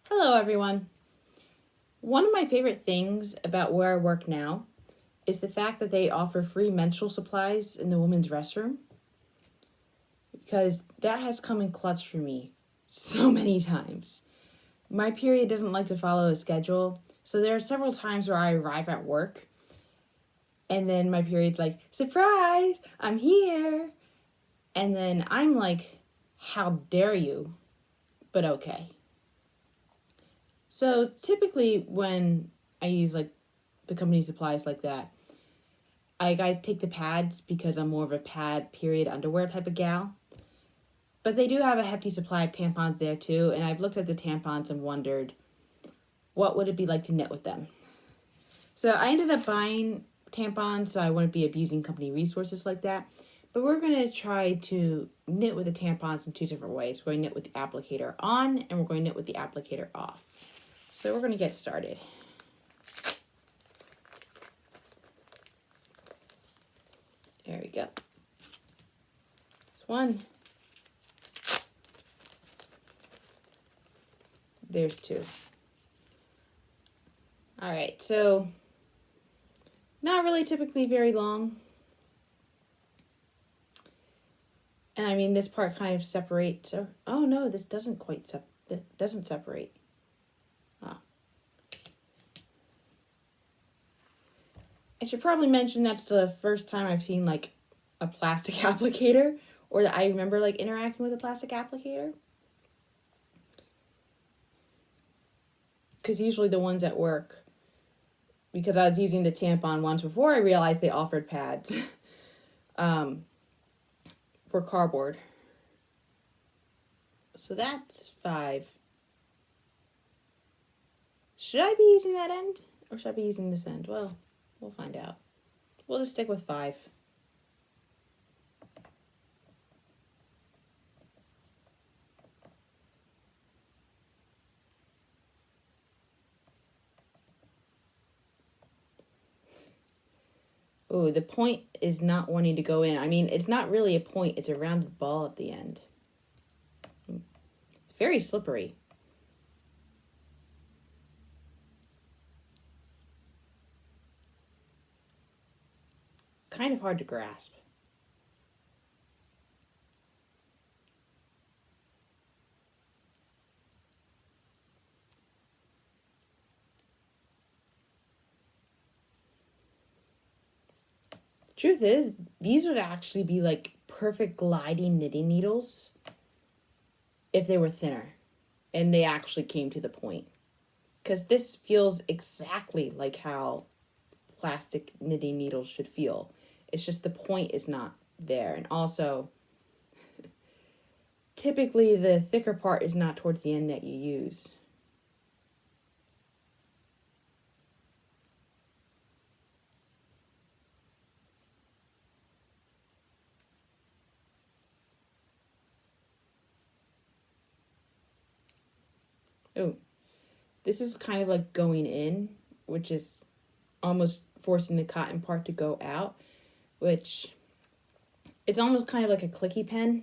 Hello, everyone. One of my favorite things about where I work now is the fact that they offer free menstrual supplies in the women's restroom because that has come in clutch for me so many times. My period doesn't like to follow a schedule, so there are several times where I arrive at work and then my period's like, surprise, I'm here. And then I'm like, how dare you? But okay. So typically when I use like the company supplies like that, I take the pads because I'm more of a pad period underwear type of gal. But they do have a hefty supply of tampons there too, and I've looked at the tampons and wondered what would it be like to knit with them. So I ended up buying tampons so I wouldn't be abusing company resources like that. But we're going to try to knit with the tampons in two different ways. We're going to knit with the applicator on and we're going to knit with the applicator off. So we're going to get started. There we go. This one. There's two. All right, so not really typically very long. And I mean, this part kind of separates. Oh no, this doesn't quite doesn't separate. Ah. I should probably mention that's the first time I've seen like a plastic applicator, or that I remember like interacting with a plastic applicator. Because usually the ones at work, because I was using the tampon ones before I realized they offered pads, were cardboard. So that's 5. Should I be using that end? Or should I be using this end? Well, we'll find out. We'll just stick with 5. Oh, the point is not wanting to go in. I mean, it's not really a point. It's a rounded ball at the end. It's very slippery. Kind of hard to grasp. Truth is, these would actually be like perfect gliding knitting needles if they were thinner and they actually came to the point. Because this feels exactly like how plastic knitting needles should feel. It's just the point is not there. And also, typically the thicker part is not towards the end that you use. Oh, this is kind of like going in, which is almost forcing the cotton part to go out, which it's almost kind of like a clicky pen.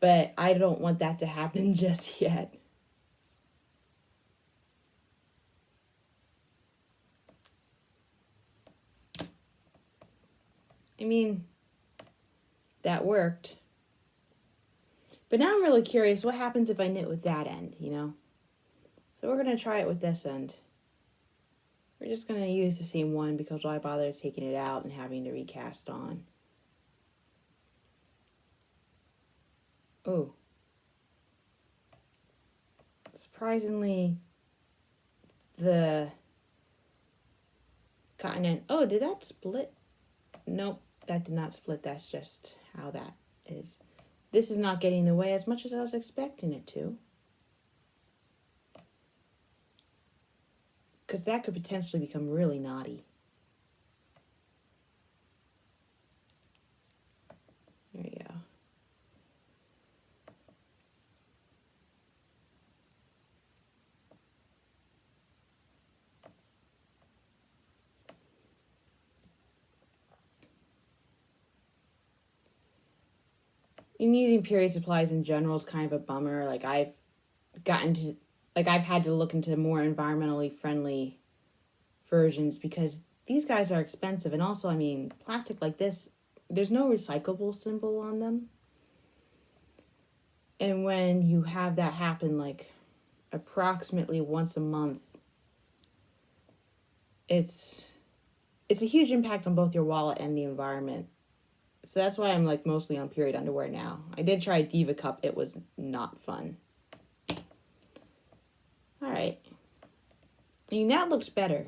But I don't want that to happen just yet. I mean, that worked. But now I'm really curious, what happens if I knit with that end, you know? So we're going to try it with this end. We're just going to use the same one because why bother taking it out and having to recast on? Oh. Surprisingly, the cotton end... Oh, did that split? Nope, that did not split. That's just how that is. This is not getting in the way as much as I was expecting it to. Because that could potentially become really knotty. There you go. And using period supplies in general is kind of a bummer. Like I've had to look into more environmentally friendly versions because these guys are expensive. And also, I mean, plastic like this, there's no recyclable symbol on them. And when you have that happen like approximately once a month, it's a huge impact on both your wallet and the environment. So that's why I'm like mostly on period underwear now. I did try Diva Cup. It was not fun. All right. I mean, that looks better.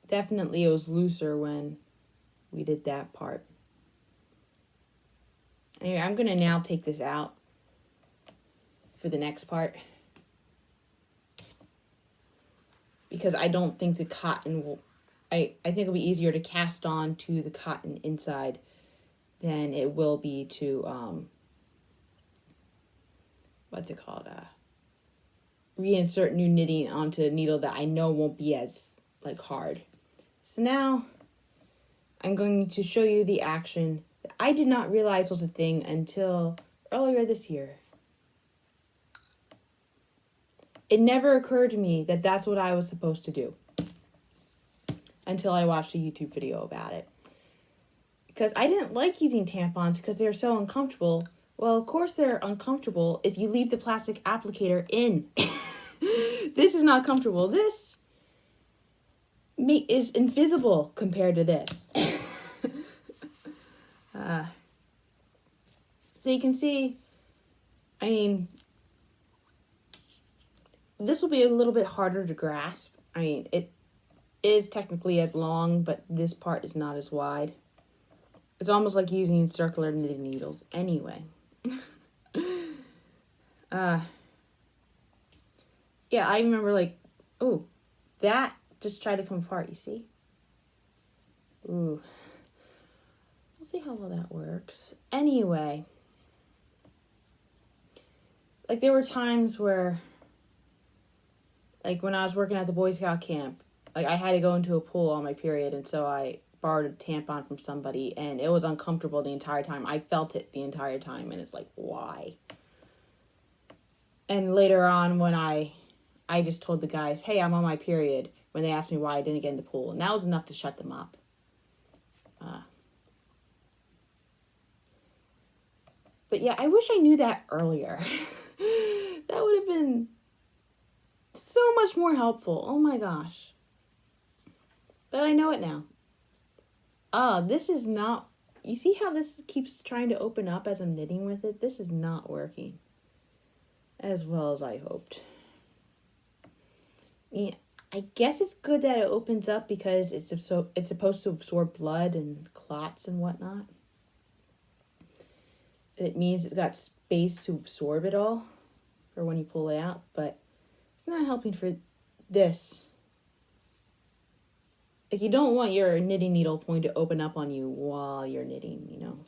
Definitely it was looser when we did that part. Anyway, I'm going to now take this out for the next part. Because I don't think the cotton will... I think it'll be easier to cast on to the cotton inside than it will be to... what's it called? Reinsert new knitting onto a needle that I know won't be as like hard. So now I'm going to show you the action that I did not realize was a thing until earlier this year. It never occurred to me that that's what I was supposed to do until I watched a YouTube video about it. Because I didn't like using tampons because they're so uncomfortable. Well, of course they're uncomfortable if you leave the plastic applicator in. This is not comfortable. This is invisible compared to this. So you can see, I mean, this will be a little bit harder to grasp. I mean, it is technically as long, but this part is not as wide. It's almost like using circular knitting needles anyway. Yeah, I remember like, oh, that just tried to come apart, you see? Ooh. We'll see how well that works. Anyway. Like there were times where, like when I was working at the Boy Scout camp, like I had to go into a pool on my period, and so I borrowed a tampon from somebody, and it was uncomfortable the entire time. I felt it the entire time, and it's like, why? And later on when I just told the guys, hey, I'm on my period, when they asked me why I didn't get in the pool. And that was enough to shut them up. But yeah, I wish I knew that earlier. That would have been so much more helpful. Oh my gosh. But I know it now. This is not... You see how this keeps trying to open up as I'm knitting with it? This is not working as well as I hoped. Yeah, I guess it's good that it opens up because it's supposed to absorb blood and clots and whatnot. It means it's got space to absorb it all for when you pull it out, but it's not helping for this. Like, you don't want your knitting needle point to open up on you while you're knitting, you know.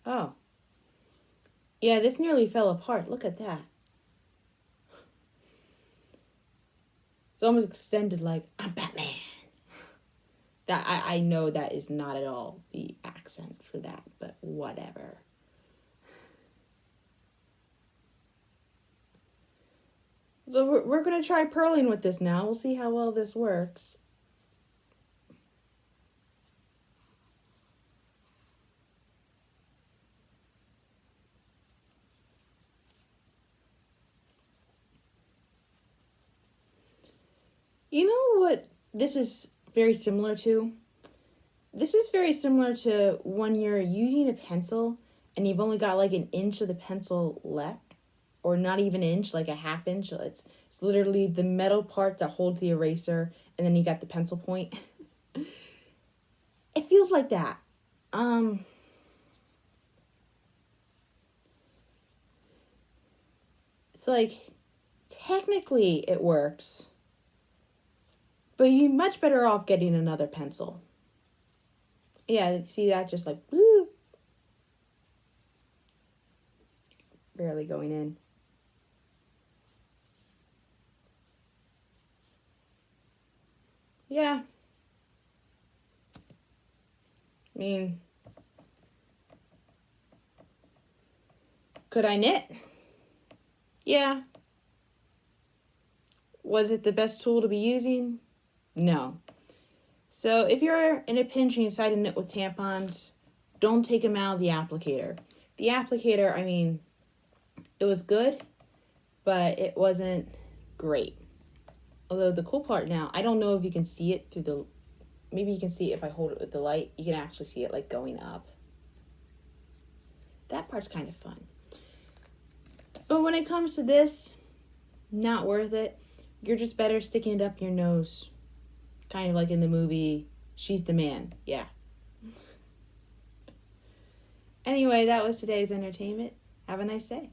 Oh. Yeah, this nearly fell apart. Look at that. It's almost extended like, I'm Batman. That I know that is not at all the accent for that, but whatever. So we're going to try purling with this now. We'll see how well this works. You know what this is very similar to? This is very similar to when you're using a pencil and you've only got like an inch of the pencil left, or not even an inch, like a half inch. It's literally the metal part that holds the eraser, and then you got the pencil point. It feels like that. It's like, technically it works. But you're much better off getting another pencil. Yeah, see that just like, woo, barely going in. Yeah. I mean, could I knit? Yeah. Was it the best tool to be using? No. So if you're in a pinch and you decide to knit with tampons, don't take them out of the applicator. The applicator, I mean, it was good, but it wasn't great. Although the cool part now, I don't know if you can see it through the, maybe you can see it if I hold it with the light. You can actually see it like going up. That part's kind of fun. But when it comes to this, not worth it. You're just better sticking it up your nose. Kind of like in the movie, She's the Man. Yeah. Anyway, that was today's entertainment. Have a nice day.